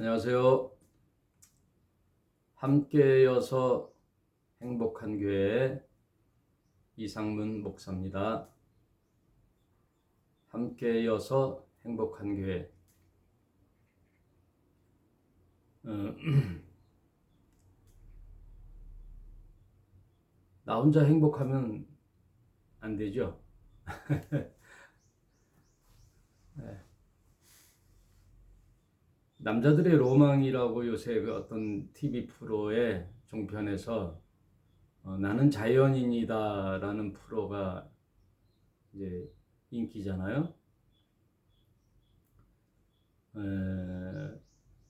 안녕하세요. 함께여서 행복한 교회 이상문 목사입니다. 함께여서 행복한 교회. 나 혼자 행복하면 안 되죠. 네. 남자들의 로망이라고 요새 그 어떤 TV 프로의 종편에서 나는 자연인이다라는 프로가 이제 인기잖아요.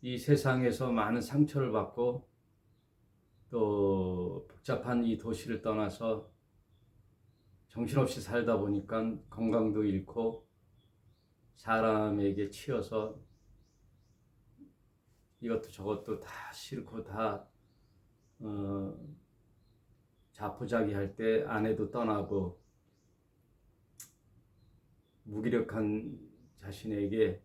이 세상에서 많은 상처를 받고 또 복잡한 이 도시를 떠나서 정신없이 살다 보니까 건강도 잃고 사람에게 치여서 이것도 저것도 다 싫고 다 자포자기할 때 아내도 떠나고 무기력한 자신에게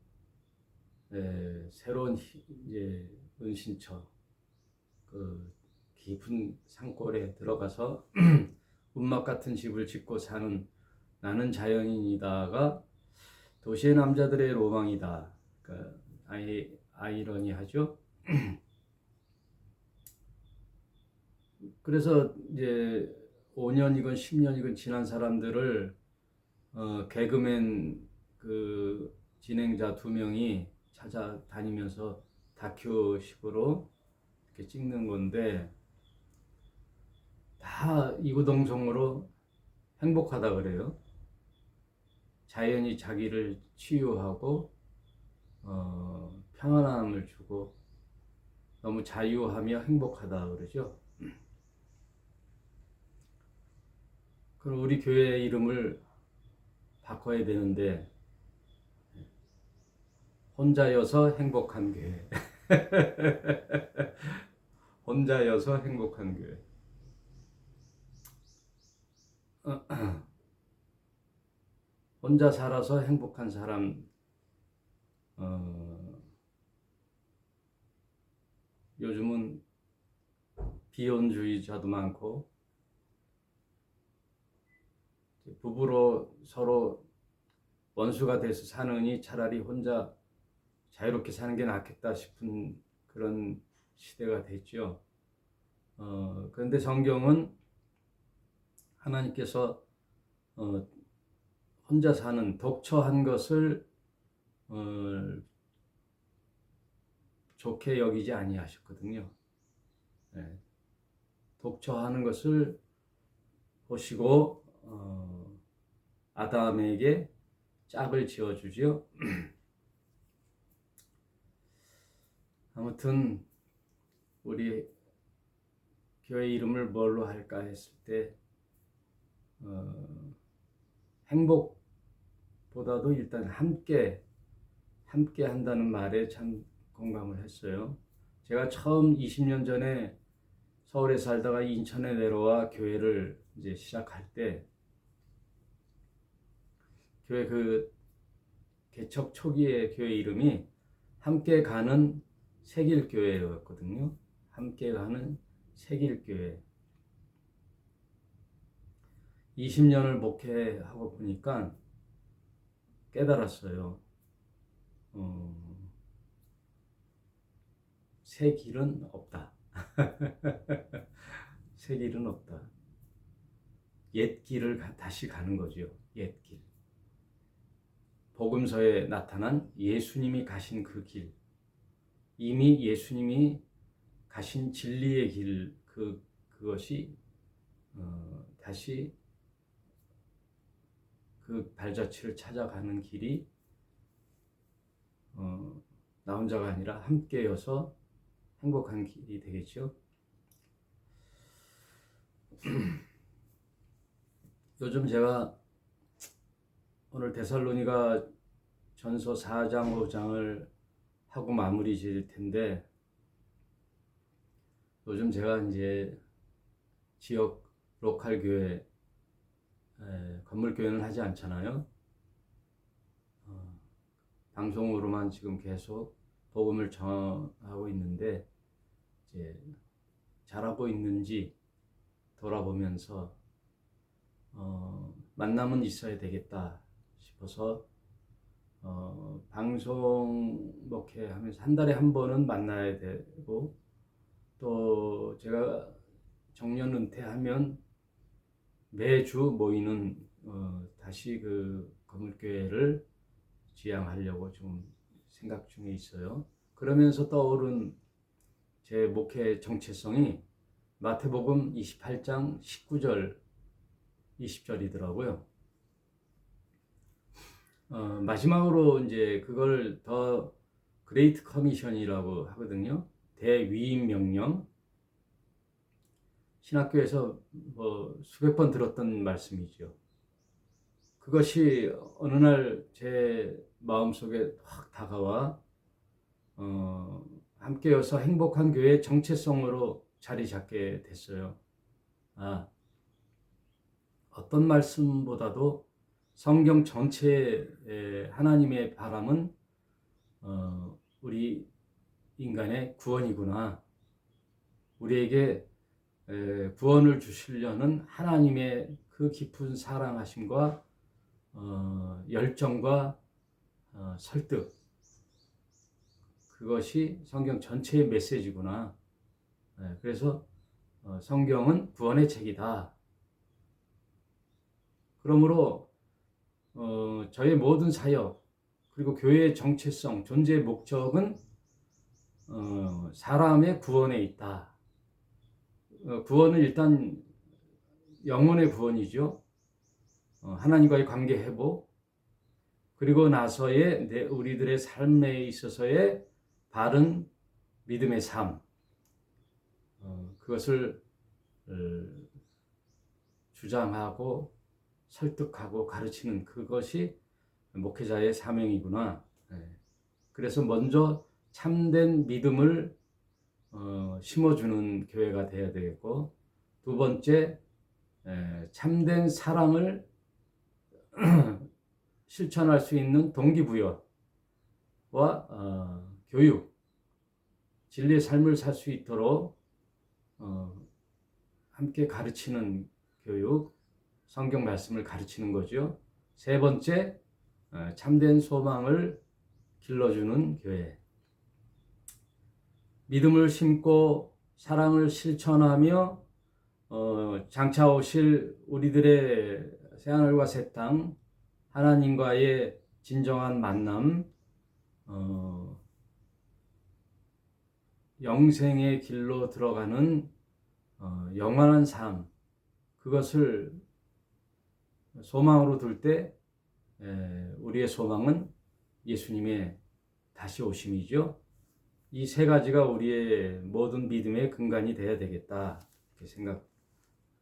새로운 이제 은신처 그 깊은 산골에 들어가서 운막 같은 집을 짓고 사는 나는 자연인이다가 도시의 남자들의 로망이다. 그러니까 아이러니하죠. 그래서 이제 5년이건 10년이건 지난 사람들을 개그맨 그 진행자 2명이 찾아다니면서 다큐식으로 이렇게 찍는 건데 다 이구동성으로 행복하다 그래요. 자연이 자기를 치유하고 평안함을 주고 너무 자유하며 행복하다 그러죠. 그럼 우리 교회 이름을 바꿔야 되는데 혼자여서 행복한 교회. 혼자여서 행복한 교회. 혼자 살아서 행복한 사람. 요즘은 비혼주의자도 많고 부부로 서로 원수가 돼서 사느니 차라리 혼자 자유롭게 사는 게 낫겠다 싶은 그런 시대가 됐죠. 그런데 성경은 하나님께서 혼자 사는 독처한 것을 좋게 여기지 아니하셨거든요. 네. 독처하는 것을 보시고 아담에게 짝을 지어주죠. 아무튼 우리 교회 이름을 뭘로 할까 했을 때 행복보다도 일단 함께 한다는 말에 참 공감을 했어요. 제가 처음 20년 전에 서울에 살다가 인천에 내려와 교회를 이제 시작할 때 교회 그 개척 초기의 교회 이름이 함께 가는 새길교회였거든요. 함께 가는 새길교회. 20년을 목회하고 보니까 깨달았어요. 새 길은 없다. 새 길은 없다. 옛 길을 다시 가는 거죠. 옛 길. 복음서에 나타난 예수님이 가신 그 길. 이미 예수님이 가신 진리의 길, 그것이 다시 그 발자취를 찾아가는 길이 나 혼자가 아니라 함께여서 행복한 길이 되겠죠. 요즘 제가 오늘 데살로니가 전서 4장 5장을 하고 마무리 지을 텐데 요즘 제가 이제 지역 로컬 교회 건물 교회는 하지 않잖아요. 방송으로만 지금 계속 복음을 전하고 있는데 이제 잘하고 있는지 돌아보면서 만남은 있어야 되겠다 싶어서 방송 목회하면서 한 달에 한 번은 만나야 되고, 또 제가 정년 은퇴하면 매주 모이는 다시 그 건물교회를 지향하려고 좀 생각 중에 있어요. 그러면서 떠오른 제 목회 정체성이 마태복음 28장 19절 20절이더라고요. 마지막으로 이제 그걸 더 그레이트 커미션이라고 하거든요. 대위임 명령. 신학교에서 뭐 수백 번 들었던 말씀이죠. 그것이 어느 날 제 마음속에 확 다가와 함께여서 행복한 교회의 정체성으로 자리 잡게 됐어요. 어떤 말씀보다도 성경 전체의 하나님의 바람은 우리 인간의 구원이구나. 우리에게 구원을 주시려는 하나님의 그 깊은 사랑하심과 열정과 설득, 그것이 성경 전체의 메시지구나. 그래서 성경은 구원의 책이다. 그러므로 저의 모든 사역, 그리고 교회의 정체성, 존재의 목적은 사람의 구원에 있다. 구원은 일단 영혼의 구원이죠. 하나님과의 관계 회복, 그리고 나서의 우리들의 삶에 있어서의 바른 믿음의 삶, 그것을 주장하고 설득하고 가르치는 그것이 목회자의 사명이구나. 그래서 먼저 참된 믿음을 심어주는 교회가 되어야 되겠고, 두 번째 참된 사랑을 실천할 수 있는 동기부여와 교육, 진리의 삶을 살 수 있도록 함께 가르치는 교육, 성경 말씀을 가르치는 거죠. 세 번째, 참된 소망을 길러주는 교회. 믿음을 심고 사랑을 실천하며 장차 오실 우리들의 새하늘과 새 땅, 하나님과의 진정한 만남, 영생의 길로 들어가는 영원한 삶, 그것을 소망으로 둘 때 우리의 소망은 예수님의 다시 오심이죠. 이 세 가지가 우리의 모든 믿음의 근간이 되어야 되겠다, 이렇게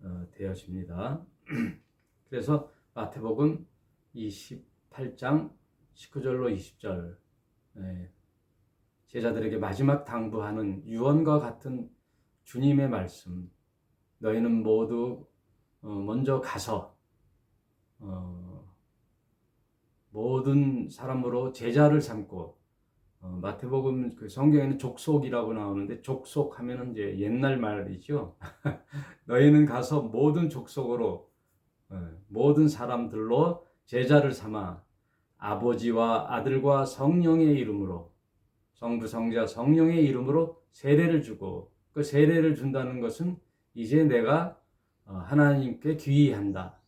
생각되어집니다. 그래서 마태복음 28장 19절로 20절, 제자들에게 마지막 당부하는 유언과 같은 주님의 말씀, 너희는 모두 먼저 가서 모든 사람으로 제자를 삼고, 마태복음 그 성경에는 족속이라고 나오는데, 족속하면은 이제 옛날 말이죠. 너희는 가서 모든 족속으로 모든 사람들로 제자를 삼아 아버지와 아들과 성령의 이름으로, 성부 성자 성령의 이름으로 세례를 주고, 그 세례를 준다는 것은 이제 내가 하나님께 귀의한다.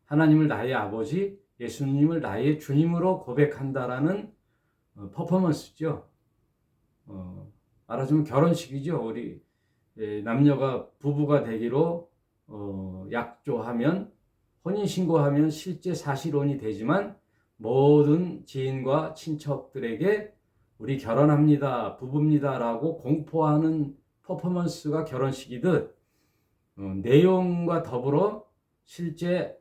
하나님을 나의 아버지, 예수님을 나의 주님으로 고백한다라는 퍼포먼스죠. 말하자면 결혼식이죠. 우리 남녀가 부부가 되기로 약조하면, 혼인신고하면 실제 사실혼이 되지만, 모든 지인과 친척들에게 우리 결혼합니다, 부부입니다 라고 공포하는 퍼포먼스가 결혼식이듯, 내용과 더불어 실제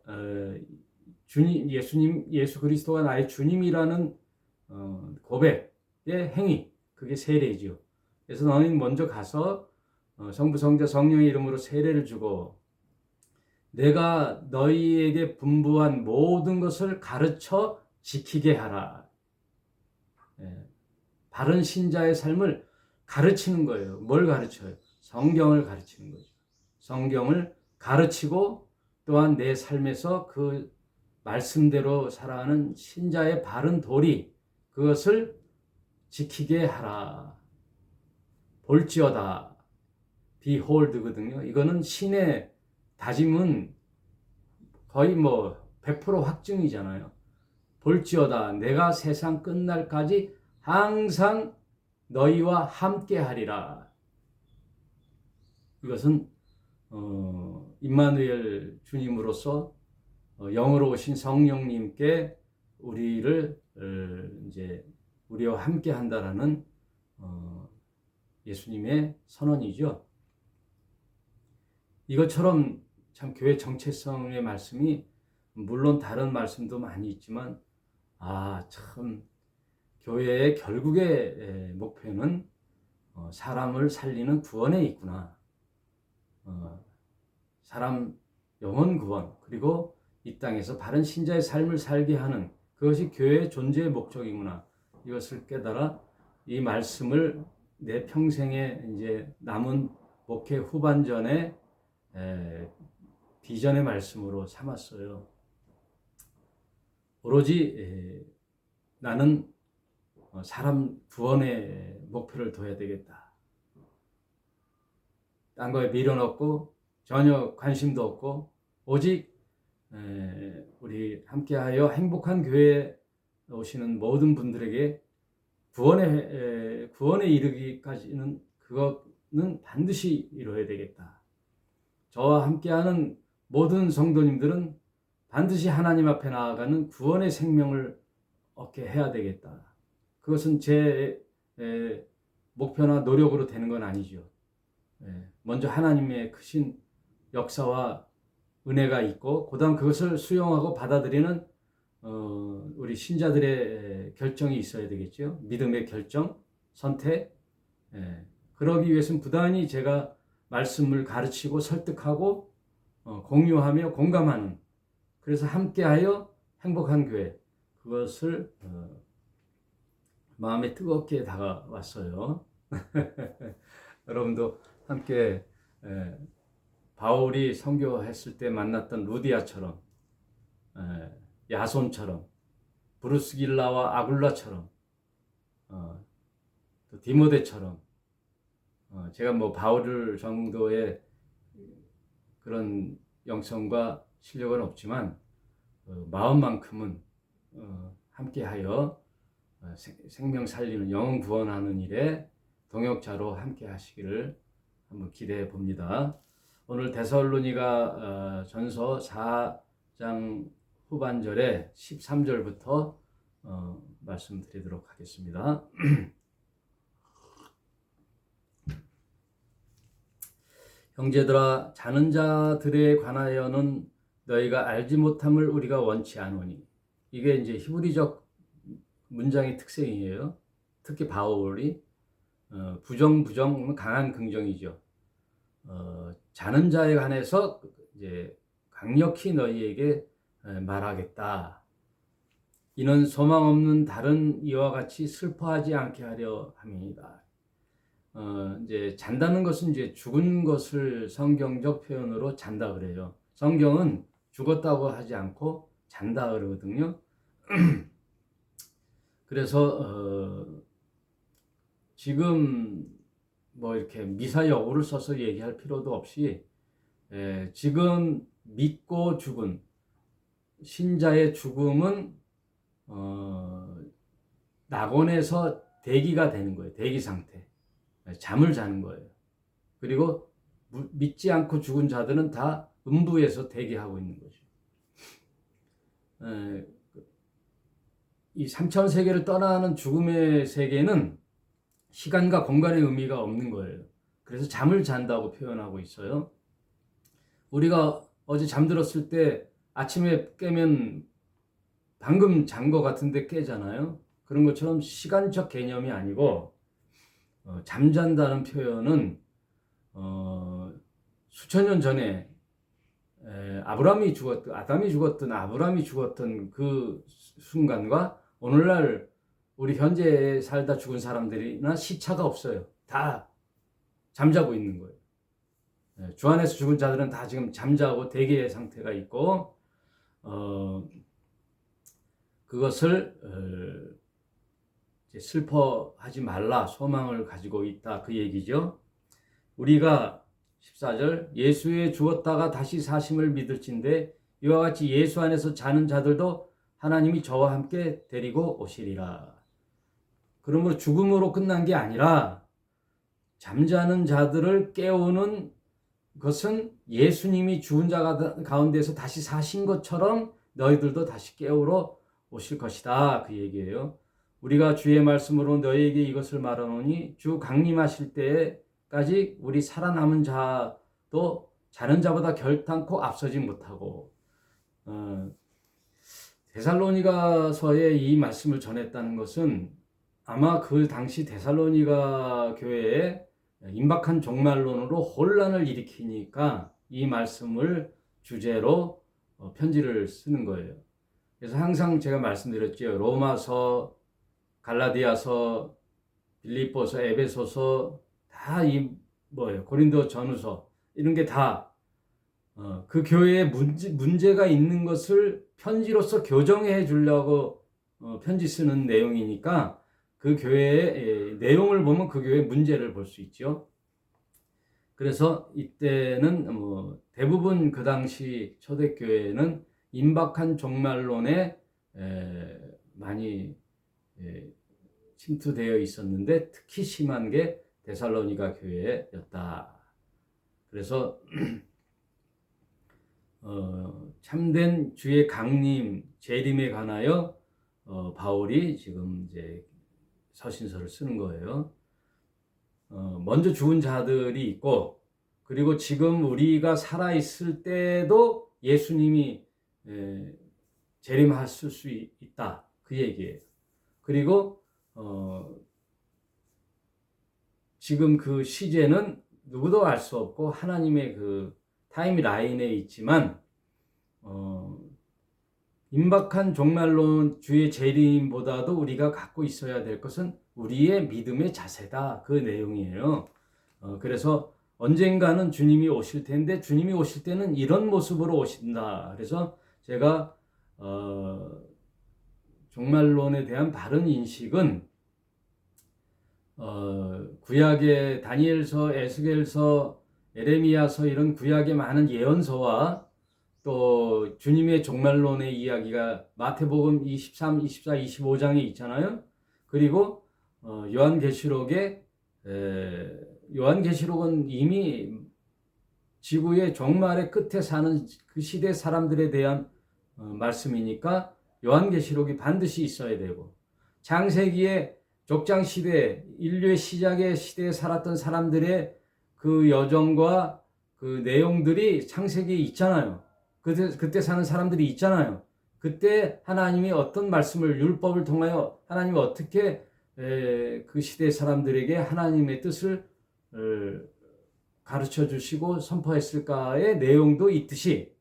주님, 예수 그리스도가 나의 주님이라는 고백의 행위, 그게 세례죠. 그래서 너희는 먼저 가서 성부 성자 성령의 이름으로 세례를 주고, 내가 너희에게 분부한 모든 것을 가르쳐 지키게 하라. 바른 신자의 삶을 가르치는 거예요. 뭘 가르쳐요? 성경을 가르치는 거죠. 성경을 가르치고 또한 내 삶에서 그 말씀대로 살아가는 신자의 바른 도리, 그것을 지키게 하라. 볼지어다. behold거든요. 이거는 신의 다짐은 거의 100% 확증이잖아요. 볼지어다. 내가 세상 끝날까지 항상 너희와 함께 하리라. 이것은 임마누엘 주님으로서 영으로 오신 성령님께 우리를 이제 우리와 함께 한다라는 예수님의 선언이죠. 이것처럼 참 교회 정체성의 말씀이 물론 다른 말씀도 많이 있지만 참 교회의 결국의 목표는 사람을 살리는 구원에 있구나. 사람 영혼 구원, 그리고 이 땅에서 바른 신자의 삶을 살게 하는 그것이 교회의 존재의 목적이구나. 이것을 깨달아 이 말씀을 내 평생에 이제 남은 목회 후반전에 비전의 말씀으로 삼았어요. 오로지 나는 사람 구원의 목표를 둬야 되겠다. 딴 거에 미련 없고 전혀 관심도 없고 오직 우리 함께하여 행복한 교회에 오시는 모든 분들에게 구원에 이르기까지는 그것은 반드시 이루어야 되겠다. 저와 함께하는 모든 성도님들은 반드시 하나님 앞에 나아가는 구원의 생명을 얻게 해야 되겠다. 그것은 제 목표나 노력으로 되는 건 아니죠. 먼저 하나님의 크신 역사와 은혜가 있고 그다음 그것을 수용하고 받아들이는 우리 신자들의 결정이 있어야 되겠죠. 믿음의 결정, 선택. 그러기 위해서는 부단히 제가 말씀을 가르치고 설득하고 공유하며 공감하는, 그래서 함께하여 행복한 교회, 그것을 마음에 뜨겁게 다가왔어요. 여러분도 함께 바울이 선교했을 때 만났던 루디아처럼, 야손처럼, 브루스길라와 아굴라처럼, 또 디모데처럼, 제가 바울 정도의 그런 영성과 실력은 없지만 마음만큼은 함께하여 생명 살리는, 영혼 구원하는 일에 동역자로 함께 하시기를 한번 기대해 봅니다. 오늘 데살로니가 전서 4장 후반절에 13절부터 말씀드리도록 하겠습니다. 형제들아, 자는 자들에 관하여는 너희가 알지 못함을 우리가 원치 않으니. 이게 이제 히브리적 문장의 특성이에요. 특히 바울이 부정 강한 긍정이죠. 자는 자에 관해서 이제 강력히 너희에게 말하겠다. 이는 소망 없는 다른 이와 같이 슬퍼하지 않게 하려 함이니이다. 이제 잔다는 것은 이제 죽은 것을 성경적 표현으로 잔다 그래요. 성경은 죽었다고 하지 않고 잔다 그러거든요. 그래서 지금 이렇게 미사여구를 써서 얘기할 필요도 없이 지금 믿고 죽은 신자의 죽음은 낙원에서 대기가 되는 거예요. 대기 상태. 잠을 자는 거예요. 그리고 믿지 않고 죽은 자들은 다 음부에서 대기하고 있는 거죠. 이 3차원 세계를 떠나는 죽음의 세계는 시간과 공간의 의미가 없는 거예요. 그래서 잠을 잔다고 표현하고 있어요. 우리가 어제 잠들었을 때 아침에 깨면 방금 잔 거 같은데 깨잖아요. 그런 것처럼 시간적 개념이 아니고 잠잔다는 표현은 수천 년 전에 아담이 죽었던 그 순간과 오늘날 우리 현재에 살다 죽은 사람들이나 시차가 없어요. 다 잠자고 있는 거예요. 주 안에서 죽은 자들은 다 지금 잠자고 대기의 상태가 있고, 그것을 이제 슬퍼하지 말라, 소망을 가지고 있다, 그 얘기죠. 우리가 14절, 예수의 죽었다가 다시 사심을 믿을진대 이와 같이 예수 안에서 자는 자들도 하나님이 저와 함께 데리고 오시리라. 그러므로 죽음으로 끝난 게 아니라 잠자는 자들을 깨우는 것은 예수님이 죽은 자 가운데서 다시 사신 것처럼 너희들도 다시 깨우러 오실 것이다, 그 얘기예요. 우리가 주의 말씀으로 너희에게 이것을 말하노니 주 강림하실 때까지 우리 살아남은 자도 자는 자보다 결탄코 앞서지 못하고, 데살로니가서에 이 말씀을 전했다는 것은 아마 그 당시 데살로니가 교회에 임박한 종말론으로 혼란을 일으키니까 이 말씀을 주제로 편지를 쓰는 거예요. 그래서 항상 제가 말씀드렸죠. 로마서, 갈라디아서, 빌립보서, 에베소서 다 이 고린도 전후서 이런 게 다 그 교회에 문제가 있는 것을 편지로서 교정해 주려고 편지 쓰는 내용이니까 그 교회의 내용을 보면 그 교회의 문제를 볼 수 있죠. 그래서 이때는 대부분 그 당시 초대교회는 임박한 종말론에 많이 침투되어 있었는데 특히 심한 게 데살로니가 교회였다. 그래서 참된 주의 강림, 재림에 관하여 바울이 지금 이제 서신서를 쓰는 거예요. 먼저 죽은 자들이 있고, 그리고 지금 우리가 살아있을 때도 예수님이 재림하실 수 있다, 그 얘기예요. 그리고 지금 그 시제는 누구도 알 수 없고 하나님의 그 타임라인에 있지만 임박한 종말론 주의 재림보다도 우리가 갖고 있어야 될 것은 우리의 믿음의 자세다, 그 내용이에요. 그래서 언젠가는 주님이 오실 텐데 주님이 오실 때는 이런 모습으로 오신다. 그래서 제가 종말론에 대한 바른 인식은 구약의 다니엘서, 에스겔서, 에레미야서 이런 구약의 많은 예언서와 또 주님의 종말론의 이야기가 마태복음 23, 24, 25장에 있잖아요. 그리고 요한계시록은 이미 지구의 종말의 끝에 사는 그 시대 사람들에 대한 말씀이니까 요한계시록이 반드시 있어야 되고, 창세기의 족장시대, 인류의 시작의 시대에 살았던 사람들의 그 여정과 그 내용들이 창세기에 있잖아요. 그때 사는 사람들이 있잖아요. 그때 하나님이 어떤 말씀을, 율법을 통하여 하나님이 어떻게 그 시대 사람들에게 하나님의 뜻을 가르쳐 주시고 선포했을까의 내용도 있듯이,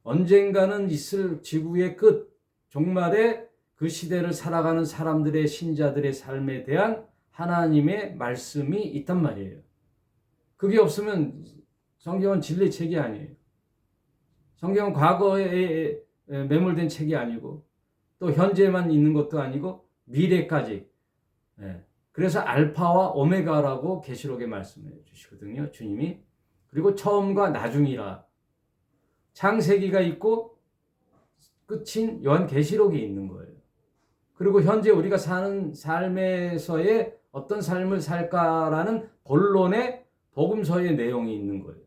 언젠가는 있을 지구의 끝, 종말에 그 시대를 살아가는 사람들의, 신자들의 삶에 대한 하나님의 말씀이 있단 말이에요. 그게 없으면 성경은 진리의 책이 아니에요. 성경은 과거에 매몰된 책이 아니고 또 현재만 있는 것도 아니고 미래까지. 그래서 알파와 오메가라고 계시록에 말씀해 주시거든요, 주님이. 그리고 처음과 나중이라. 창세기가 있고 끝인 요한계시록이 있는 거예요. 그리고 현재 우리가 사는 삶에서의 어떤 삶을 살까라는 본론의 복음서의 내용이 있는 거예요.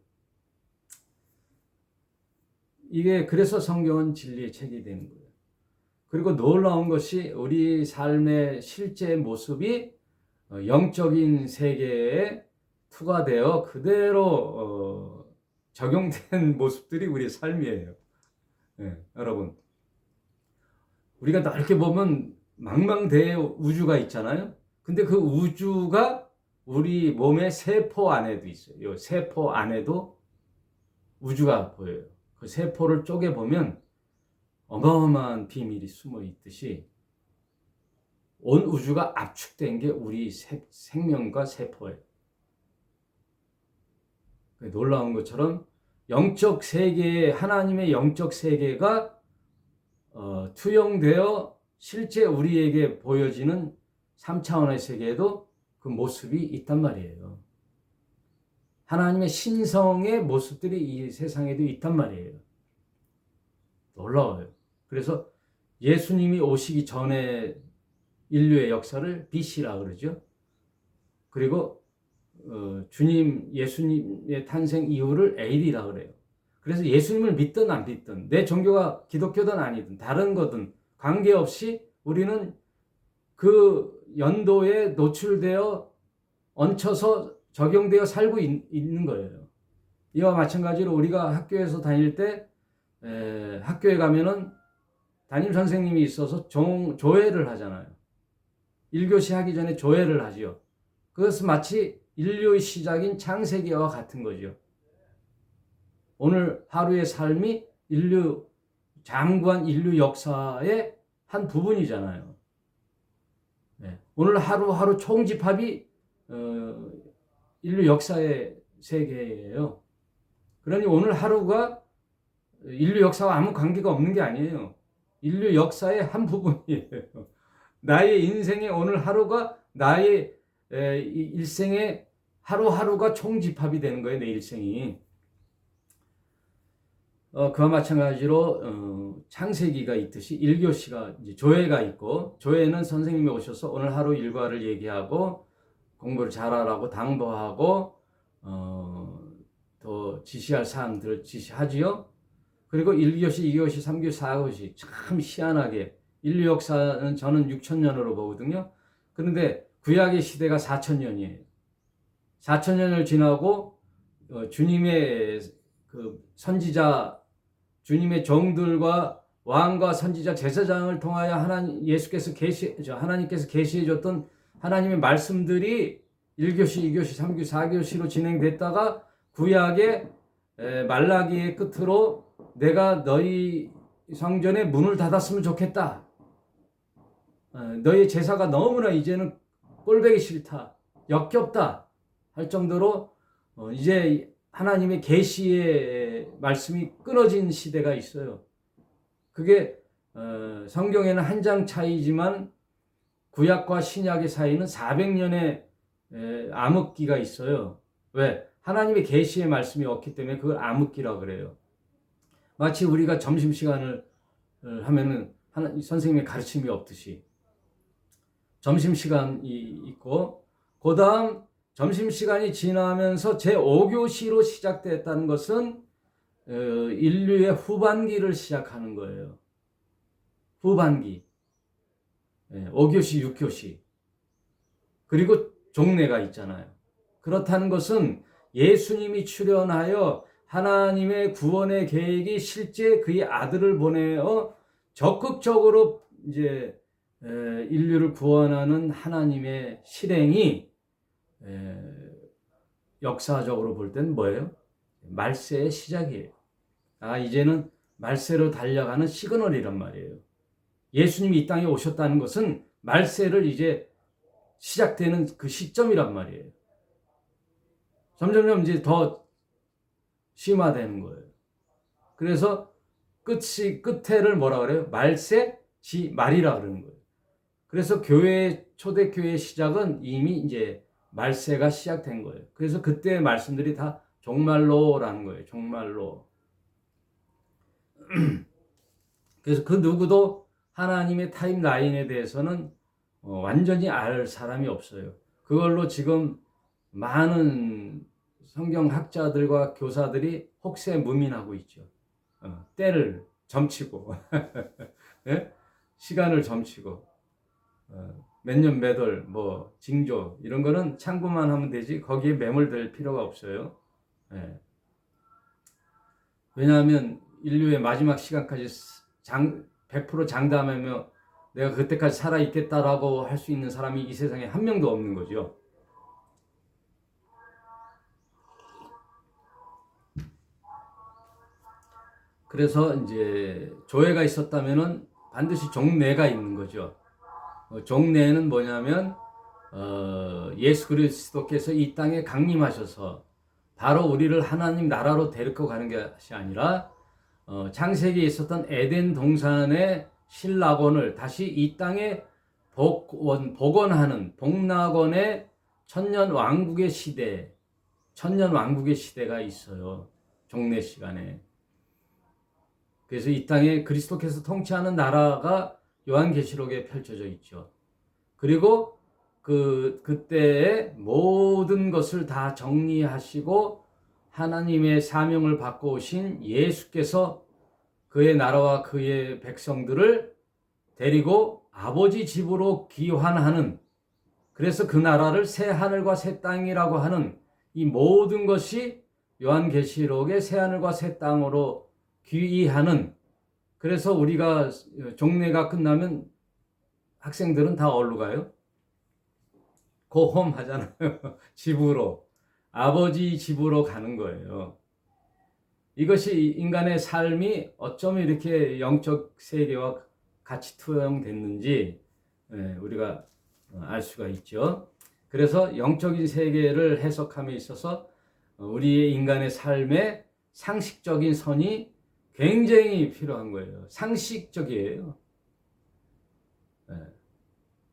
이게 그래서 성경은 진리의 책이 되는 거예요. 그리고 놀라운 것이 우리 삶의 실제 모습이 영적인 세계에 투과되어 그대로 적용된 모습들이 우리의 삶이에요. 여러분, 우리가 넓게 보면 망망대해 우주가 있잖아요. 근데 그 우주가 우리 몸의 세포 안에도 있어요. 이 세포 안에도 우주가 보여요. 그 세포를 쪼개보면 어마어마한 비밀이 숨어 있듯이 온 우주가 압축된 게 우리 생명과 세포예요. 놀라운 것처럼 영적 세계에 하나님의 영적 세계가 투영되어 실제 우리에게 보여지는 3차원의 세계에도 그 모습이 있단 말이에요. 하나님의 신성의 모습들이 이 세상에도 있단 말이에요. 놀라워요. 그래서 예수님이 오시기 전에 인류의 역사를 BC라 그러죠. 그리고 예수님의 탄생 이후를 AD라 그래요. 그래서 예수님을 믿든 안 믿든 내 종교가 기독교든 아니든 다른 거든 관계없이 우리는 그 연도에 노출되어 얹혀서 적용되어 살고 있는 거예요. 이와 마찬가지로 우리가 학교에서 다닐 때 학교에 가면은 담임 선생님이 있어서 조회를 하잖아요. 1교시 하기 전에 조회를 하지요. 그것은 마치 인류의 시작인 창세기와 같은 거죠. 오늘 하루의 삶이 장구한 인류 역사의 한 부분이잖아요. 네. 오늘 하루하루 총집합이 인류 역사의 세계예요. 그러니 오늘 하루가 인류 역사와 아무 관계가 없는 게 아니에요. 인류 역사의 한 부분이에요. 나의 인생의 오늘 하루가 나의 일생의 하루하루가 총집합이 되는 거예요. 내 일생이. 그와 마찬가지로 창세기가 있듯이 1교시가 이제 조회가 있고, 조회는 선생님이 오셔서 오늘 하루 일과를 얘기하고 공부를 잘하라고 당부하고 또 지시할 사항들을 지시하지요. 그리고 1교시, 2교시, 3교시, 4교시 참 희한하게 인류 역사는 저는 6,000년으로 보거든요. 그런데 구약의 시대가 4,000년이에요. 4,000년을 지나고 주님의 그 선지자, 주님의 종들과 왕과 선지자, 제사장을 통하여 하나님께서 계시해 줬던 하나님의 말씀들이 1교시, 2교시, 3교시, 4교시로 진행됐다가 구약의 말라기의 끝으로 내가 너희 성전에 문을 닫았으면 좋겠다. 너희 제사가 너무나 이제는 꼴보기 싫다. 역겹다. 할 정도로 이제 하나님의 계시의 말씀이 끊어진 시대가 있어요. 그게 성경에는 한 장 차이지만 구약과 신약의 사이는 400년의 암흑기가 있어요. 왜? 하나님의 계시의 말씀이 없기 때문에 그걸 암흑기라고 그래요. 마치 우리가 점심시간을 하면은 선생님의 가르침이 없듯이 점심시간이 있고, 그 다음 점심시간이 지나면서 제5교시로 시작됐다는 것은 인류의 후반기를 시작하는 거예요. 후반기. 5교시, 6교시. 그리고 종례가 있잖아요. 그렇다는 것은 예수님이 출현하여 하나님의 구원의 계획이 실제 그의 아들을 보내어 적극적으로 이제 인류를 구원하는 하나님의 실행이 역사적으로 볼 때는 뭐예요? 말세의 시작이에요. 이제는 말세로 달려가는 시그널이란 말이에요. 예수님이 이 땅에 오셨다는 것은 말세를 이제 시작되는 그 시점이란 말이에요. 점점점 이제 더 심화되는 거예요. 그래서 끝에를 뭐라 그래요? 말세 말이라 그러는 거예요. 그래서 초대교회의 시작은 이미 이제 말세가 시작된 거예요. 그래서 그때의 말씀들이 다 종말로라는 거예요. 종말로. 그래서 그 누구도 하나님의 타임라인에 대해서는 완전히 알 사람이 없어요. 그걸로 지금 많은 성경학자들과 교사들이 혹세무민하고 있죠. 때를 점치고 네? 시간을 점치고 몇 년 몇 월 징조 이런 거는 참고만 하면 되지 거기에 매몰될 필요가 없어요. 네. 왜냐하면 인류의 마지막 시간까지 100% 장담하며 내가 그때까지 살아있겠다라고 할 수 있는 사람이 이 세상에 한 명도 없는 거죠. 그래서 이제 조회가 있었다면은 반드시 종례가 있는 거죠. 종례는 뭐냐면 예수 그리스도께서 이 땅에 강림하셔서 바로 우리를 하나님 나라로 데리고 가는 것이 아니라 창세기에 있었던 에덴 동산의 신락원을 다시 이 땅에 복원하는 복락원의 천년 왕국의 시대가 있어요. 종례 시간에. 그래서 이 땅에 그리스도께서 통치하는 나라가 요한계시록에 펼쳐져 있죠. 그리고 그때의 모든 것을 다 정리하시고 하나님의 사명을 받고 오신 예수께서 그의 나라와 그의 백성들을 데리고 아버지 집으로 귀환하는, 그래서 그 나라를 새 하늘과 새 땅이라고 하는 이 모든 것이 요한계시록의 새 하늘과 새 땅으로 귀의하는, 그래서 우리가 종례가 끝나면 학생들은 다 어디로 가요? 고홈 하잖아요. 집으로. 아버지 집으로 가는 거예요. 이것이 인간의 삶이 어쩜 이렇게 영적 세계와 같이 투영됐는지 우리가 알 수가 있죠. 그래서 영적인 세계를 해석함에 있어서 우리의 인간의 삶에 상식적인 선이 굉장히 필요한 거예요. 상식적이에요.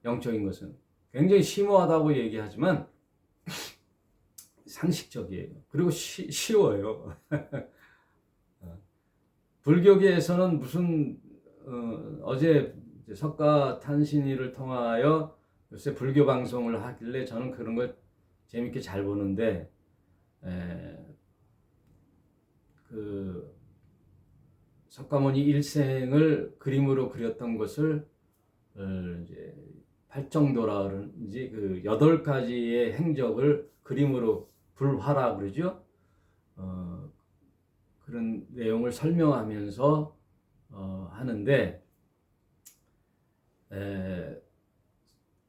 영적인 것은 굉장히 심오하다고 얘기하지만 상식적이에요. 그리고 쉬워요. 불교계에서는 무슨 어제 석가탄신일을 통하여 요새 불교 방송을 하길래 저는 그런 걸 재밌게 잘 보는데 그 석가모니 일생을 그림으로 그렸던 것을 이제 팔정도라 그런지 그 8가지의 행적을 그림으로 불화라 그러죠. 그런 내용을 설명하면서 하는데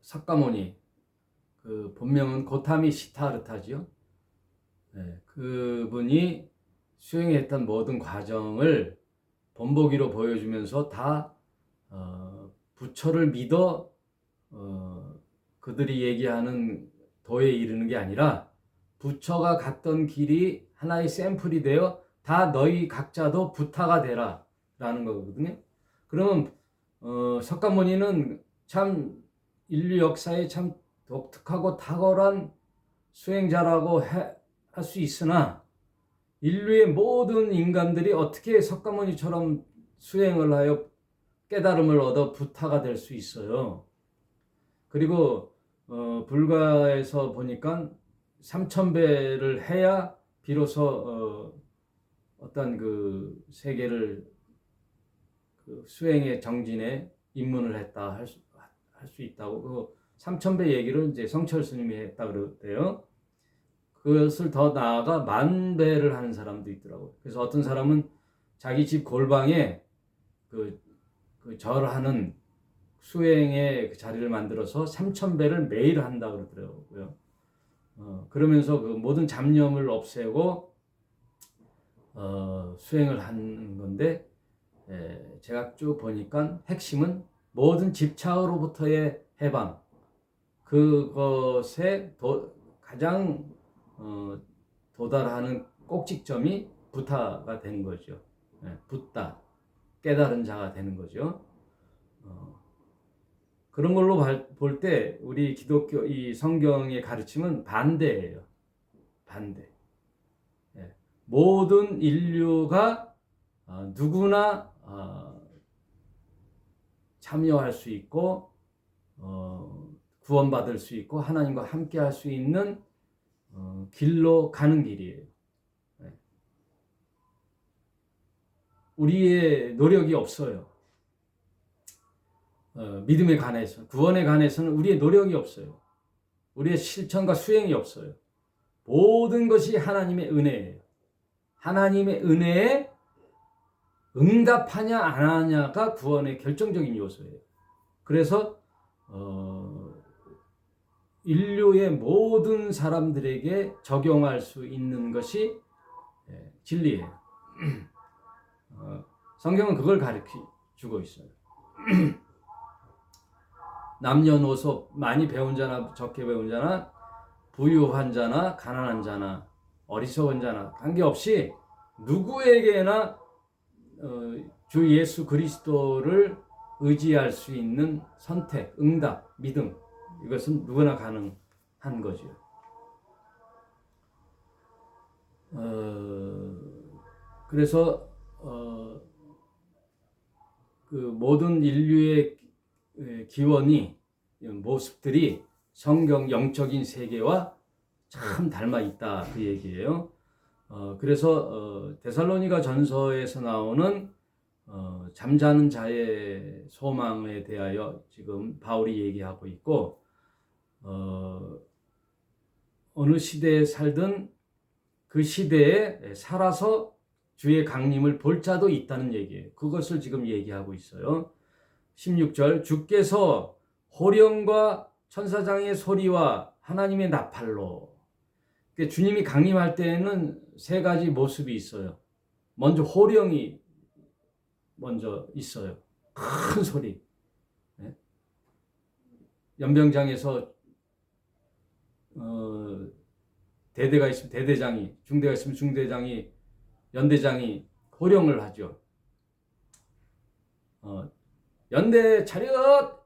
석가모니 그 본명은 고타미 시타르타죠. 그분이 수행했던 모든 과정을 본보기로 보여주면서 다 부처를 믿어 그들이 얘기하는 도에 이르는 게 아니라 부처가 갔던 길이 하나의 샘플이 되어 다 너희 각자도 부타가 되라 라는 거거든요. 그러면 석가모니는 참 인류 역사에 참 독특하고 탁월한 수행자라고 할 수 있으나 인류의 모든 인간들이 어떻게 석가모니처럼 수행을 하여 깨달음을 얻어 부타가 될 수 있어요. 그리고 불가에서 보니까 3000배를 해야 비로소 어떤 그 세계를 그 수행의 정진에 입문을 했다 할 수 있다고. 그 3000배 얘기를 이제 성철 스님이 했다 그러대요. 그것을 더 나아가 10,000배를 하는 사람도 있더라고요. 그래서 어떤 사람은 자기 집 골방에 그 절하는 수행의 그 자리를 만들어서 3000배를 매일 한다 그러더라고요. 그러면서 그 모든 잡념을 없애고 수행을 하는 건데 제가 쭉 보니까 핵심은 모든 집착으로부터의 해방, 그것에 가장 도달하는 꼭지점이 부타가 되는 거죠. 붓다, 깨달은 자가 되는 거죠. 그런 걸로 볼 때 우리 기독교 이 성경의 가르침은 반대예요. 반대. 모든 인류가 누구나 참여할 수 있고 구원받을 수 있고 하나님과 함께 할 수 있는 길로 가는 길이에요. 우리의 노력이 없어요. 믿음에 관해서, 구원에 관해서는 우리의 노력이 없어요. 우리의 실천과 수행이 없어요. 모든 것이 하나님의 은혜예요. 하나님의 은혜에 응답하냐 안 하냐가 구원의 결정적인 요소예요. 그래서 인류의 모든 사람들에게 적용할 수 있는 것이 진리예요. 성경은 그걸 가르쳐주고 있어요. 남녀노소 많이 배운 자나 적게 배운 자나 부유한 자나 가난한 자나 어리석은 자나 관계없이 누구에게나 주 예수 그리스도를 의지할 수 있는 선택, 응답, 믿음, 이것은 누구나 가능한 거죠. 그래서 그 모든 인류의 기원이 모습들이 성경 영적인 세계와 참 닮아 있다, 그 얘기예요. 그래서 데살로니가 전서에서 나오는 잠자는 자의 소망에 대하여 지금 바울이 얘기하고 있고, 어느 시대에 살든 그 시대에 살아서 주의 강림을 볼 자도 있다는 얘기예요. 그것을 지금 얘기하고 있어요. 16절, 주께서 호령과 천사장의 소리와 하나님의 나팔로. 그러니까 주님이 강림할 때에는 세 가지 모습이 있어요. 먼저 호령이 먼저 있어요. 큰 소리. 연병장에서 대대가 있으면 대대장이, 중대가 있으면 중대장이, 연대장이 호령을 하죠. 연대 차렷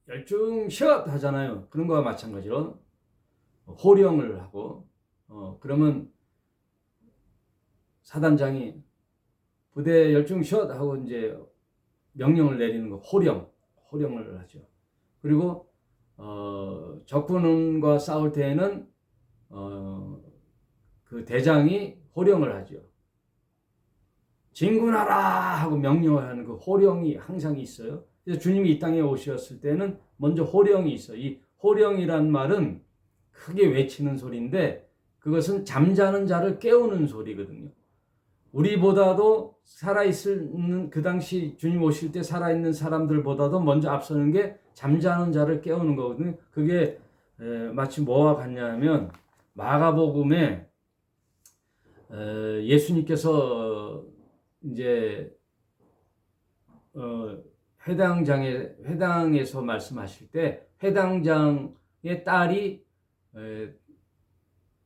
열중시엇 하잖아요. 그런 거와 마찬가지로 호령을 하고, 그러면 사단장이 부대 열중시엇 하고 이제 명령을 내리는 거, 호령을 하죠. 그리고 적군과 싸울 때에는 그 대장이 호령을 하죠. 진군하라 하고 명령을 하는 그 호령이 항상 있어요. 그래서 주님이 이 땅에 오셨을 때는 먼저 호령이 있어요. 이 호령이란 말은 크게 외치는 소리인데 그것은 잠자는 자를 깨우는 소리거든요. 우리보다도 살아있는, 그 당시 주님 오실 때 살아있는 사람들보다도 먼저 앞서는 게 잠자는 자를 깨우는 거거든요. 그게 마치 뭐와 같냐면 마가복음에 예수님께서 이제 회당에서 말씀하실 때 회당장의 딸이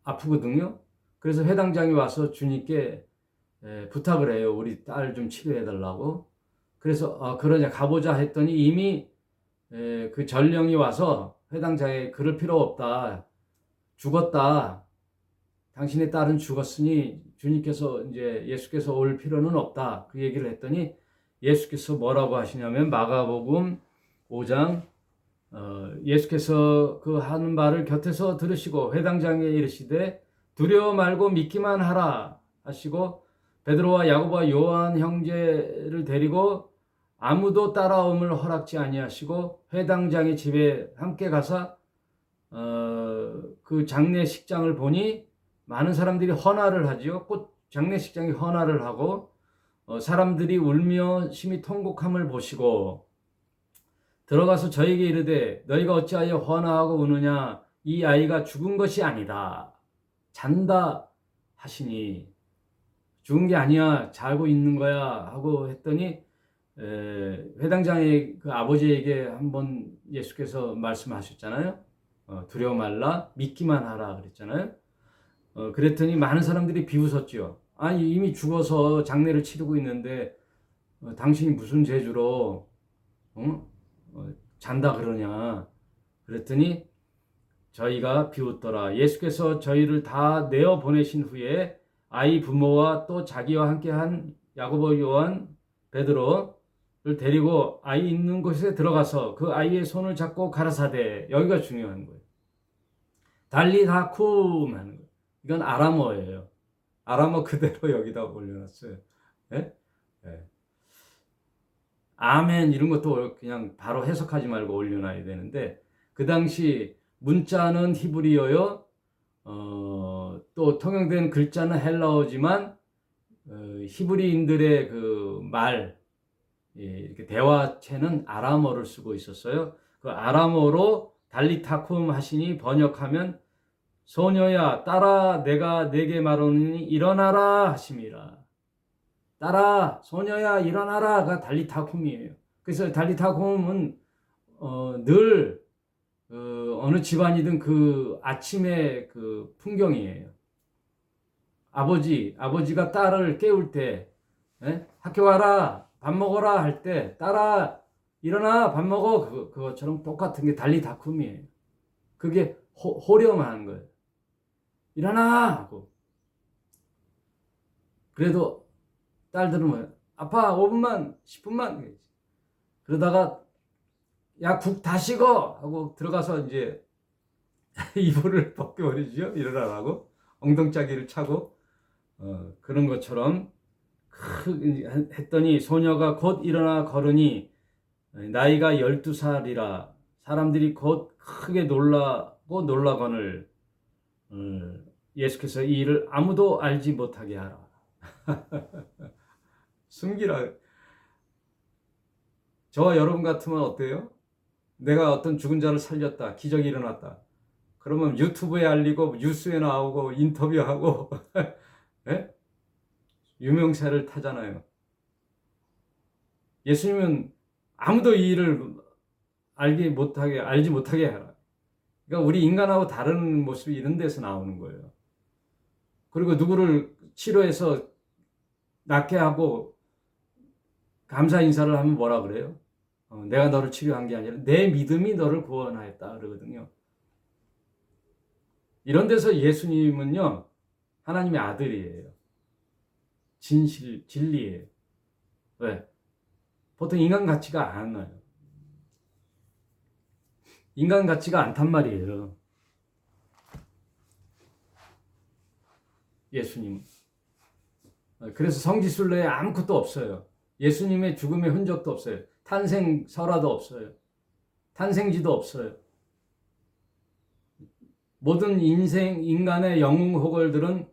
아프거든요. 그래서 회당장이 와서 주님께 부탁을 해요. 우리 딸 좀 치료해 달라고. 그래서 그러냐 가보자 했더니 이미 그 전령이 와서 회당장에 그럴 필요 없다. 죽었다. 당신의 딸은 죽었으니 주님께서 이제 예수께서 올 필요는 없다. 그 얘기를 했더니 예수께서 뭐라고 하시냐면 마가복음 5장 예수께서 그 하는 말을 곁에서 들으시고 회당장에 이르시되 두려워 말고 믿기만 하라 하시고 베드로와 야고보와 요한 형제를 데리고 아무도 따라옴을 허락지 아니하시고 회당장의 집에 함께 가서 그 장례식장을 보니 많은 사람들이 헌화를 하지요. 곧 장례식장이 헌화를 하고 사람들이 울며 심히 통곡함을 보시고 들어가서 저에게 이르되 너희가 어찌하여 헌화하고 우느냐 이 아이가 죽은 것이 아니다 잔다 하시니 죽은 게 아니야 자고 있는 거야 하고 했더니 회당장의 그 아버지에게 한번 예수께서 말씀하셨잖아요. 두려워 말라 믿기만 하라 그랬잖아요. 그랬더니 많은 사람들이 비웃었죠. 아니 이미 죽어서 장례를 치르고 있는데 당신이 무슨 재주로 잔다 그러냐. 그랬더니 저희가 비웃더라. 예수께서 저희를 다 내어 보내신 후에 아이 부모와 또 자기와 함께한 야고보, 요한, 베드로를 데리고 아이 있는 곳에 들어가서 그 아이의 손을 잡고 가라사대. 여기가 중요한 거예요. 달리다쿰 하는 거예요. 이건 아람어예요. 아람어 그대로 여기다 올려놨어요. 네? 네. 아멘 이런 것도 그냥 바로 해석하지 말고 올려놔야 되는데 그 당시 문자는 히브리어요. 또 통용된 글자는 헬라어지만 히브리인들의 그 말 이렇게 대화체는 아람어를 쓰고 있었어요. 그 아람어로 달리타쿰 하시니 번역하면 소녀야 따라 내가 네게 말하노니 일어나라 하심이라. 따라 소녀야 일어나라가 달리타쿰이에요. 그래서 달리타쿰은 늘 어느 집안이든 그 아침의 그 풍경이에요. 아버지가 딸을 깨울 때, 학교 가라, 밥 먹어라 할 때, 딸아, 일어나, 밥 먹어. 그것처럼 똑같은 게 달리다툼이에요. 그게 호령하는 거예요. 일어나! 하고. 그래도 딸들은 뭐야? 아빠, 5분만, 10분만. 그러다가, 야, 국 다 식어! 하고 들어가서 이제 이불을 벗겨버리죠. 일어나라고. 엉덩짜기를 차고. 그런 것처럼 했더니 소녀가 곧 일어나 걸으니 나이가 12살이라 사람들이 곧 크게 놀라고 놀라거늘 예수께서 이 일을 아무도 알지 못하게 하라. 숨기라. 저와 여러분 같으면 어때요? 내가 어떤 죽은 자를 살렸다. 기적이 일어났다. 그러면 유튜브에 알리고 뉴스에 나오고 인터뷰하고 네? 유명세를 타잖아요. 예수님은 아무도 이 일을 알지 못하게 해라. 그러니까 우리 인간하고 다른 모습이 이런 데서 나오는 거예요. 그리고 누구를 치료해서 낫게 하고 감사 인사를 하면 뭐라 그래요? 내가 너를 치료한 게 아니라 내 믿음이 너를 구원하였다 그러거든요. 이런 데서 예수님은요, 하나님의 아들이에요. 진리예요. 왜? 보통 인간 같지가 않아요. 인간 같지가 않단 말이에요. 예수님. 그래서 성지순례에 아무것도 없어요. 예수님의 죽음의 흔적도 없어요. 탄생 설화도 없어요. 탄생지도 없어요. 모든 인간의 영웅 호걸들은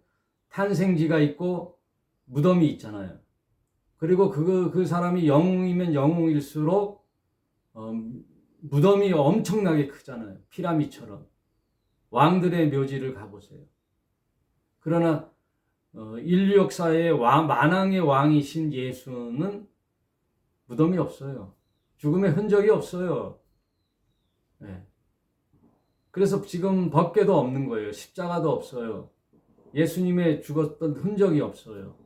탄생지가 있고 무덤이 있잖아요. 그리고 그 사람이 영웅이면 영웅일수록 무덤이 엄청나게 크잖아요. 피라미처럼. 왕들의 묘지를 가보세요. 그러나 인류 역사의 만왕의 왕이신 예수는 무덤이 없어요. 죽음의 흔적이 없어요. 네. 그래서 지금 법궤도 없는 거예요. 십자가도 없어요. 예수님의 죽었던 흔적이 없어요.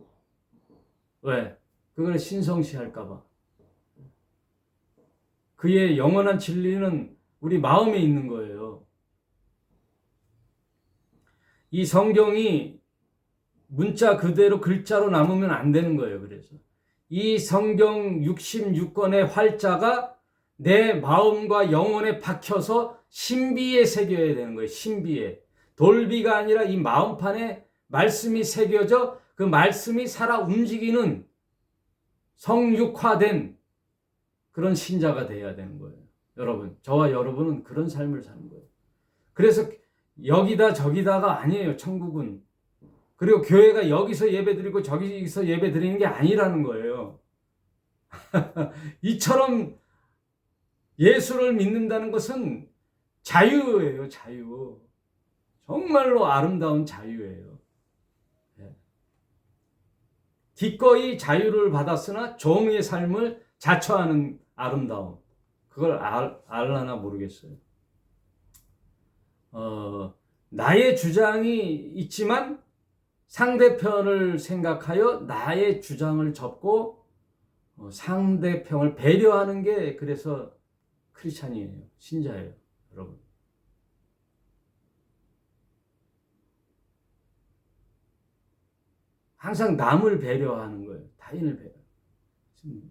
왜? 그걸 신성시할까봐. 그의 영원한 진리는 우리 마음에 있는 거예요. 이 성경이 문자 그대로 글자로 남으면 안 되는 거예요. 그래서 이 성경 66권의 활자가 내 마음과 영혼에 박혀서 신비에 새겨야 되는 거예요. 신비에. 돌비가 아니라 이 마음판에 말씀이 새겨져 그 말씀이 살아 움직이는 성육화된 그런 신자가 돼야 되는 거예요. 여러분, 저와 여러분은 그런 삶을 사는 거예요. 그래서 여기다 저기다가 아니에요. 천국은. 그리고 교회가 여기서 예배드리고 저기서 예배드리는 게 아니라는 거예요. 이처럼 예수를 믿는다는 것은 자유예요. 자유. 정말로 아름다운 자유예요. 기꺼이 자유를 받았으나 종의 삶을 자처하는 아름다움. 그걸 알라나 모르겠어요. 나의 주장이 있지만 상대편을 생각하여 나의 주장을 접고 상대편을 배려하는 게 그래서 크리스찬이에요. 신자예요. 여러분. 항상 남을 배려하는 거예요. 타인을 배려.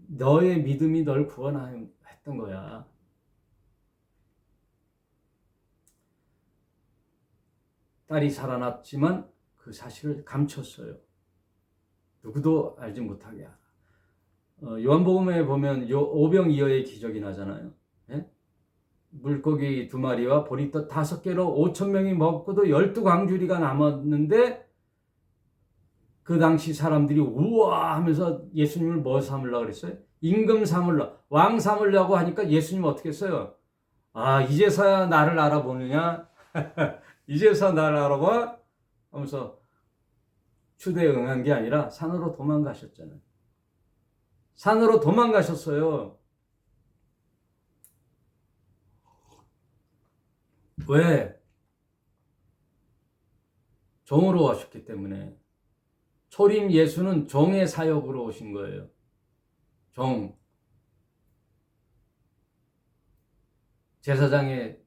너의 믿음이 널 구원했던 거야. 딸이 살아났지만 그 사실을 감췄어요. 누구도 알지 못하게 하라. 요한복음에 보면 오병이어의 기적이 나잖아요. 예? 물고기 2마리와 보리떡 5개로 5,000명이 먹고도 12광주리가 남았는데 그 당시 사람들이 우와 하면서 예수님을 뭐 삼으려고 그랬어요? 임금 삼으려, 왕 삼으려고 하니까 예수님 어떻게 했어요? 아, 이제서야 나를 알아보느냐? 이제서 나를 알아봐? 하면서 추대에 응한 게 아니라 산으로 도망가셨잖아요. 산으로 도망가셨어요. 왜? 종으로 오셨기 때문에. 초림 예수는 종의 사역으로 오신 거예요. 종. 제사장의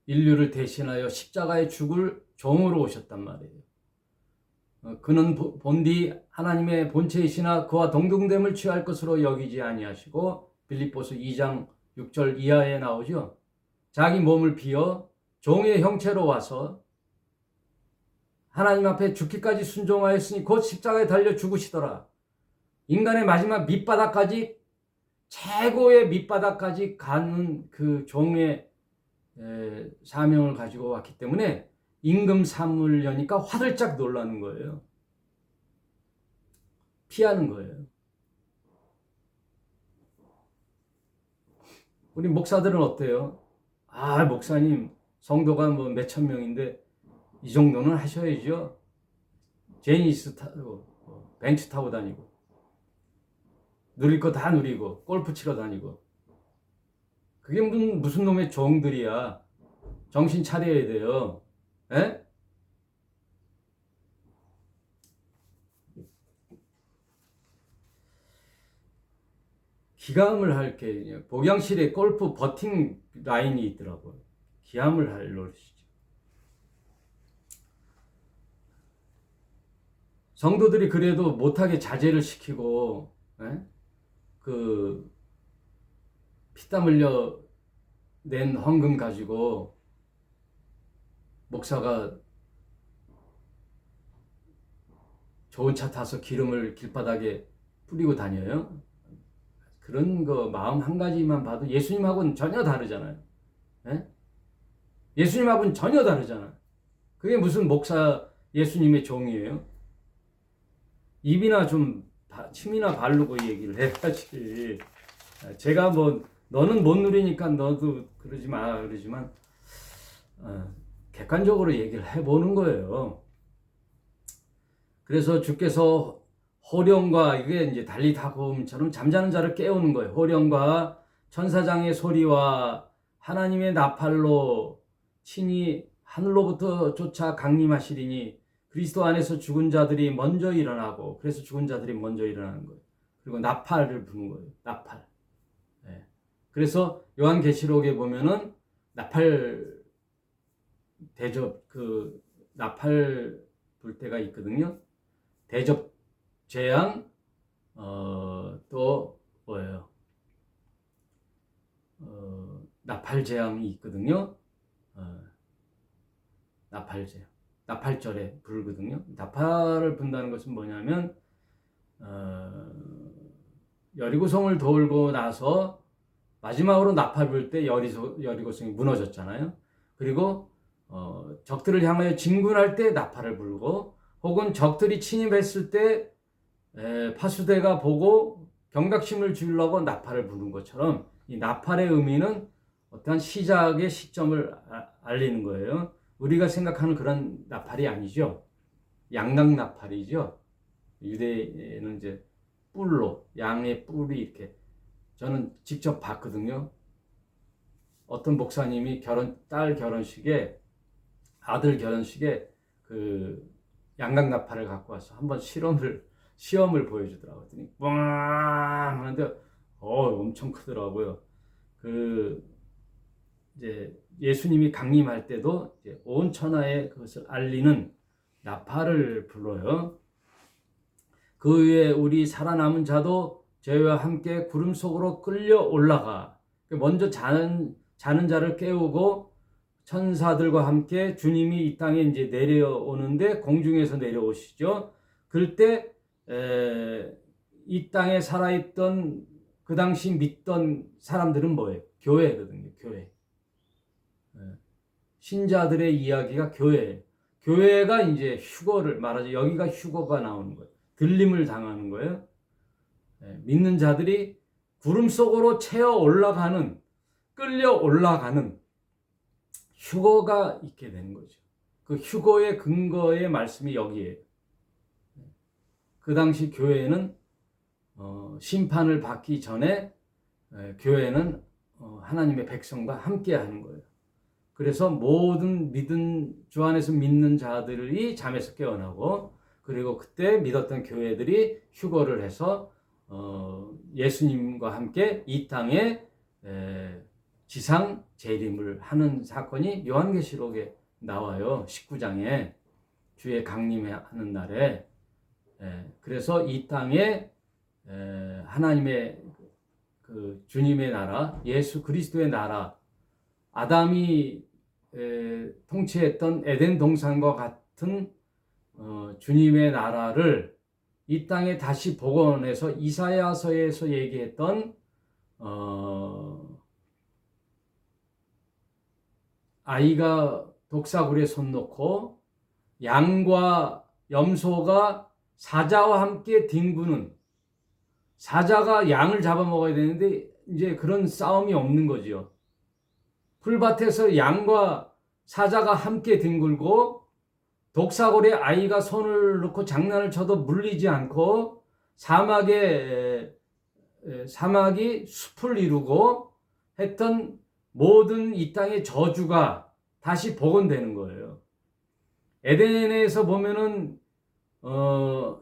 인류를 대신하여 십자가에 죽을 종으로 오셨단 말이에요. 그는 본디 하나님의 본체이시나 그와 동등됨을 취할 것으로 여기지 아니하시고, 빌립보서 2장 6절 이하에 나오죠. 자기 몸을 비어 종의 형체로 와서 하나님 앞에 죽기까지 순종하였으니 곧 십자가에 달려 죽으시더라. 인간의 마지막 밑바닥까지, 최고의 밑바닥까지 가는 그 종의 사명을 가지고 왔기 때문에 임금 사물려니까 화들짝 놀라는 거예요. 피하는 거예요. 우리 목사들은 어때요? 목사님 성도가 뭐 몇천 명인데 이 정도는 하셔야죠. 제니스 타고 벤츠 타고 다니고 누릴 거 다 누리고 골프 치러 다니고, 그게 무슨 놈의 종들이야. 정신 차려야 돼요. 에? 기함을 할 게, 복양실에 골프 버팅 라인이 있더라고요. 기함을 할 노릇이죠. 성도들이 그래도 못하게 자제를 시키고, 그 피땀 흘려 낸 헌금 가지고 목사가 좋은 차 타서 기름을 길바닥에 뿌리고 다녀요. 그런 거 마음 한 가지만 봐도 예수님하고는 전혀 다르잖아요. 예수님하고는 전혀 다르잖아요. 그게 무슨 목사 예수님의 종이에요? 입이나 좀 침이나 바르고 얘기를 해야지. 제가 뭐 너는 못 누리니까 너도 그러지 마 그러지만 객관적으로 얘기를 해보는 거예요. 그래서 주께서 호령과, 이게 이제 달리 다금처럼 잠자는 자를 깨우는 거예요. 호령과 천사장의 소리와 하나님의 나팔로 친히 하늘로부터 쫓아 강림하시리니 그리스도 안에서 죽은 자들이 먼저 일어나고, 그래서 죽은 자들이 먼저 일어나는 거예요. 그리고 나팔을 부는 거예요. 나팔. 그래서 요한계시록에 보면은 나팔 대접, 그 나팔 불 때가 있거든요. 대접 재앙, 또 뭐예요? 나팔 재앙이 있거든요. 나팔 재앙. 나팔절에 불거든요. 나팔을 분다는 것은 뭐냐면, 여리고성을 돌고 나서 마지막으로 나팔 불 때 여리고성이 무너졌잖아요. 그리고 적들을 향하여 진군할 때 나팔을 불고, 혹은 적들이 침입했을 때 파수대가 보고 경각심을 주려고 나팔을 부는 것처럼, 이 나팔의 의미는 어떠한 시작의 시점을 알리는 거예요. 우리가 생각하는 그런 나팔이 아니죠. 양각 나팔이죠. 유대에는 이제 뿔로, 양의 뿔이 이렇게, 저는 직접 봤거든요. 어떤 목사님이 딸 결혼식에, 아들 결혼식에 그 양각 나팔을 갖고 와서 한번 시험을 보여주더라고요. 꽝 하는데 엄청 크더라고요. 이제 예수님이 강림할 때도 이제 온 천하에 그것을 알리는 나팔을 불러요. 그 위에 우리 살아남은 자도 저희와 함께 구름 속으로 끌려 올라가. 먼저 자는 자를 깨우고 천사들과 함께 주님이 이 땅에 이제 내려오는데, 공중에서 내려오시죠. 그럴 때 이 땅에 살아있던, 그 당시 믿던 사람들은 뭐예요? 교회거든요. 교회. 신자들의 이야기가 교회예요. 교회가 이제 휴거를 말하죠. 여기가 휴거가 나오는 거예요. 들림을 당하는 거예요. 믿는 자들이 구름 속으로 끌려 올라가는 휴거가 있게 되는 거죠. 그 휴거의 근거의 말씀이 여기에요. 그 당시 교회는 심판을 받기 전에 교회는 하나님의 백성과 함께 하는 거예요. 그래서 모든 주 안에서 믿는 자들이 잠에서 깨어나고, 그리고 그때 믿었던 교회들이 휴거를 해서 예수님과 함께 이 땅에 지상 재림을 하는 사건이 요한계시록에 나와요. 19장에 주의 강림하는 날에. 그래서 이 땅에 하나님의 그 주님의 나라, 예수 그리스도의 나라, 아담이 통치했던 에덴 동산과 같은 주님의 나라를 이 땅에 다시 복원해서 이사야서에서 얘기했던 아이가 독사굴에 손 놓고 양과 염소가 사자와 함께 뒹구는, 사자가 양을 잡아먹어야 되는데 이제 그런 싸움이 없는 거지요. 풀밭에서 양과 사자가 함께 뒹굴고 독사골에 아이가 손을 넣고 장난을 쳐도 물리지 않고 사막이 숲을 이루고 했던 모든 이 땅의 저주가 다시 복원되는 거예요. 에덴에서 보면은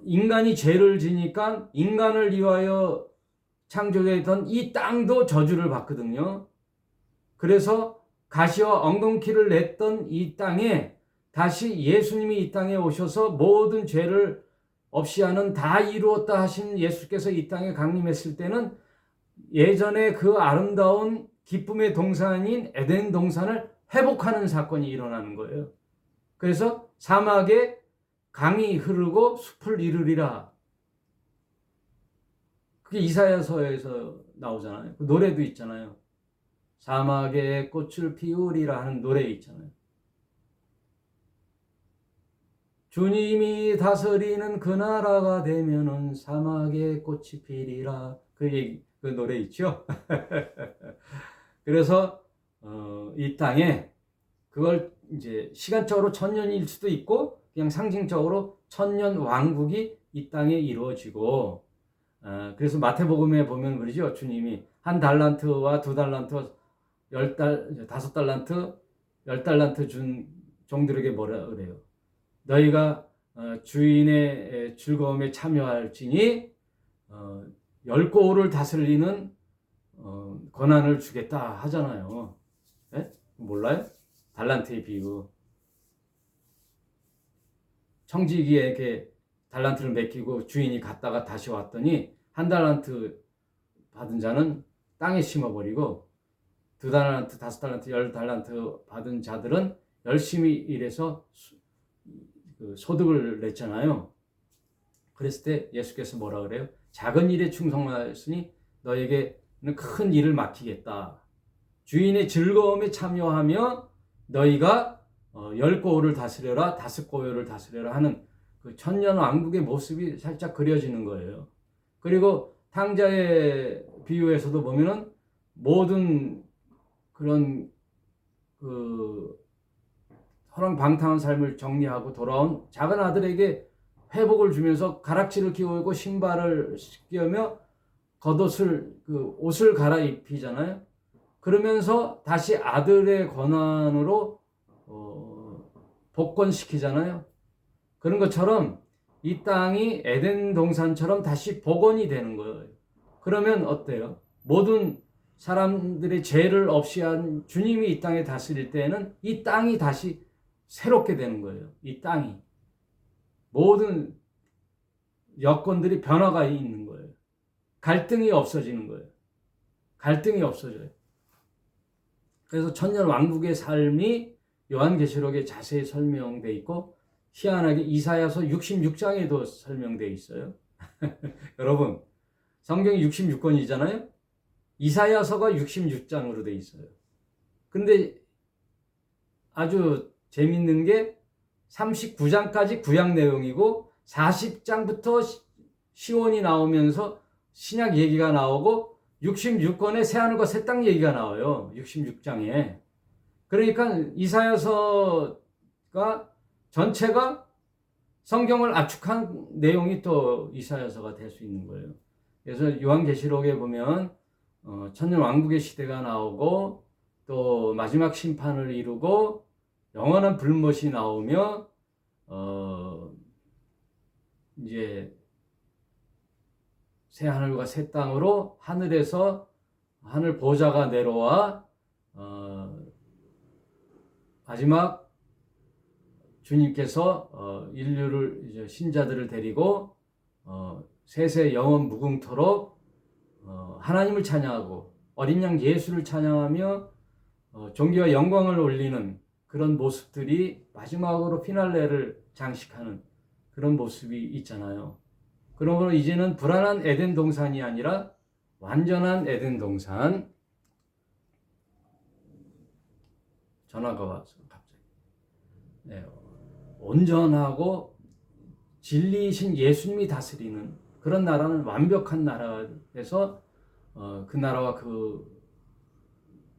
인간이 죄를 지니까 인간을 위하여 창조되었던 이 땅도 저주를 받거든요. 그래서 가시와 엉겅퀴를 냈던 이 땅에 다시 예수님이 이 땅에 오셔서 모든 죄를 없이 하는 다 이루었다 하신 예수께서 이 땅에 강림했을 때는 예전에 그 아름다운 기쁨의 동산인 에덴 동산을 회복하는 사건이 일어나는 거예요. 그래서 사막에 강이 흐르고 숲을 이루리라. 그게 이사야서에서 나오잖아요. 그 노래도 있잖아요. 사막에 꽃을 피우리라 하는 노래 있잖아요. 주님이 다스리는 그 나라가 되면은 사막에 꽃이 피리라. 그 노래 있죠. 그래서 이 땅에 그걸 이제 시간적으로 천년일 수도 있고 그냥 상징적으로 천년 왕국이 이 땅에 이루어지고, 그래서 마태복음에 보면 그러죠. 주님이 한 달란트와 두 달란트, 5달란트, 10달란트 준 종들에게 뭐라 그래요? 너희가 주인의 즐거움에 참여할지니 10고을을 다스리는 권한을 주겠다 하잖아요. 네? 몰라요? 달란트의 비유. 청지기에게 달란트를 맡기고 주인이 갔다가 다시 왔더니 한 달란트 받은 자는 땅에 심어버리고 2달란트, 5달란트, 10달란트 받은 자들은 열심히 일해서 소득을 냈잖아요. 그랬을 때 예수께서 뭐라 그래요? 작은 일에 충성하였으니 너에게는 큰 일을 맡기겠다. 주인의 즐거움에 참여하며 너희가 10고을을 다스려라, 5고을을 다스려라 하는 그 천년 왕국의 모습이 살짝 그려지는 거예요. 그리고 탕자의 비유에서도 보면은 모든 그런 허랑방탕한 삶을 정리하고 돌아온 작은 아들에게 회복을 주면서 가락지를 끼우고 신발을 끼우며 겉옷을 옷을 갈아입히잖아요. 그러면서 다시 아들의 권한으로 복권시키잖아요. 그런 것처럼 이 땅이 에덴 동산처럼 다시 복원이 되는 거예요. 그러면 어때요? 모든 사람들의 죄를 없이 한 주님이 이 땅에 다스릴 때에는 이 땅이 다시 새롭게 되는 거예요. 이 땅이. 모든 여건들이 변화가 있는 거예요. 갈등이 없어지는 거예요. 갈등이 없어져요. 그래서 천년 왕국의 삶이 요한계시록에 자세히 설명되어 있고 희한하게 이사야서 66장에도 설명되어 있어요. 여러분, 성경이 66권이잖아요. 이사야서가 66장으로 되어 있어요. 근데 아주 재밌는 게 39장까지 구약 내용이고 40장부터 시온이 나오면서 신약 얘기가 나오고 66권에 새하늘과 새 땅 얘기가 나와요. 66장에. 그러니까 이사야서가 전체가 성경을 압축한 내용이 또 이사야서가 될 수 있는 거예요. 그래서 요한계시록에 보면 천년 왕국의 시대가 나오고 또 마지막 심판을 이루고 영원한 불못이 나오며 이제 새 하늘과 새 땅으로 하늘에서 하늘 보좌가 내려와 마지막 주님께서 인류를 이제 신자들을 데리고 세세 영원 무궁토록 하나님을 찬양하고 어린 양 예수를 찬양하며 존귀와 영광을 올리는 그런 모습들이 마지막으로 피날레를 장식하는 그런 모습이 있잖아요. 그러므로 이제는 불안한 에덴 동산이 아니라 완전한 에덴 동산. 전화가 와서 갑자기. 네, 온전하고 진리이신 예수님이 다스리는 그런 나라는 완벽한 나라에서 그 나라와 그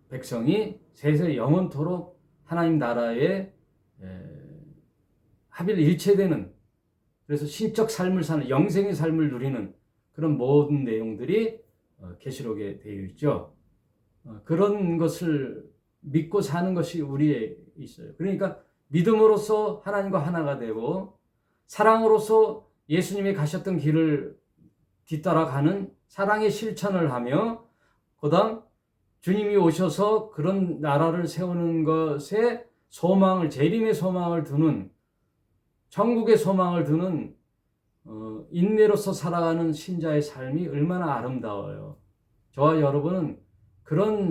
백성이 세세 영원토록 하나님 나라에 합일일체되는, 그래서 신적 삶을 사는 영생의 삶을 누리는 그런 모든 내용들이 계시록에 되어 있죠. 그런 것을 믿고 사는 것이 우리에 있어요. 그러니까 믿음으로써 하나님과 하나가 되고 사랑으로서 예수님이 가셨던 길을 뒤따라가는 사랑의 실천을 하며 그다음 주님이 오셔서 그런 나라를 세우는 것에 소망을, 재림의 소망을 두는, 천국의 소망을 두는 인내로서 살아가는 신자의 삶이 얼마나 아름다워요. 저와 여러분은 그런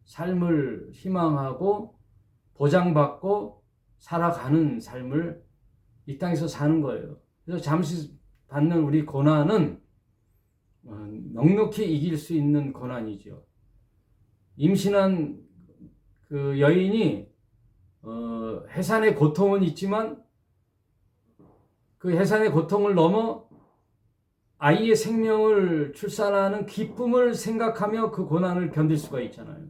삶을 희망하고 보장받고 살아가는 삶을 이 땅에서 사는 거예요. 그래서 잠시 받는 우리 고난은 넉넉히 이길 수 있는 고난이죠. 임신한 그 여인이 해산의 고통은 있지만 그 해산의 고통을 넘어 아이의 생명을 출산하는 기쁨을 생각하며 그 고난을 견딜 수가 있잖아요.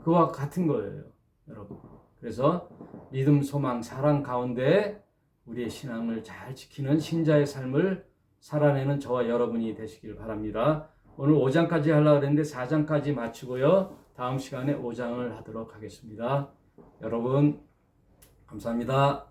그와 같은 거예요, 여러분. 그래서 믿음, 소망, 사랑 가운데 우리의 신앙을 잘 지키는 신자의 삶을 살아내는 저와 여러분이 되시길 바랍니다. 오늘 5장까지 하려고 했는데 4장까지 마치고요. 다음 시간에 5장을 하도록 하겠습니다. 여러분, 감사합니다.